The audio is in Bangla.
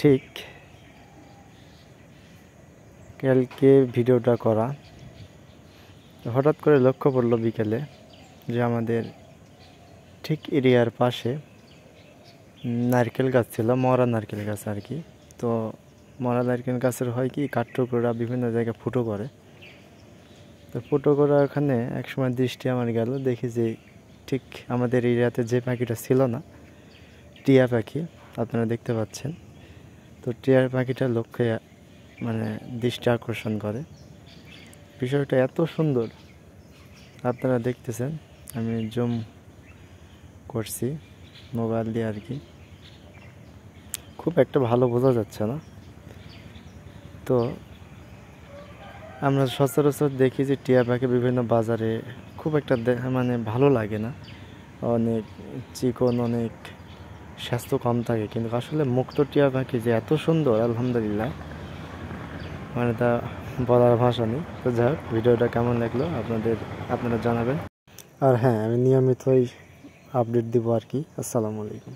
ঠিক কালকে ভিডিওটা করা, হঠাৎ করে লক্ষ্য পড়লো বিকেলে যে আমাদের ঠিক এরিয়ার পাশে নারকেল গাছ ছিল, মরা নারকেল গাছ আর কি। তো মরা নারকেল গাছের হয় কি কাঠঠোকরা বিভিন্ন জায়গায় ফুটো করে। তো ফুটো করা ওখানে একসময় দৃষ্টি আমার গেল, দেখি যে ঠিক আমাদের এরিয়াতে যে পাখিটা ছিল না, টিয়া পাখি আপনারা দেখতে পাচ্ছেন। তো টিয়ার পাখিটা লক্ষ্যে মানে দৃষ্টি আকর্ষণ করে। বিষয়টা এত সুন্দর আপনারা দেখতেছেন, আমি জুম করছি মোবাইল দিয়ে আর কি, খুব একটা ভালো বোঝা যাচ্ছে না। তো আমরা সচরাচর দেখি যে টিয়া পাখি বিভিন্ন বাজারে খুব একটা মানে ভালো লাগে না, অনেক চিকন, অনেক স্বাস্থ্য কম থাকে, কিন্তু আসলে মুক্ত টিয়া পাখি যে এত সুন্দর আলহামদুলিল্লাহ, মানে তা বলার ভাষা নেই। তো যাই হোক, ভিডিওটা কেমন লাগলো আপনারা জানাবেন। আর হ্যাঁ, আমি নিয়মিতই আপডেট দিব আর কি। আসসালামু আলাইকুম।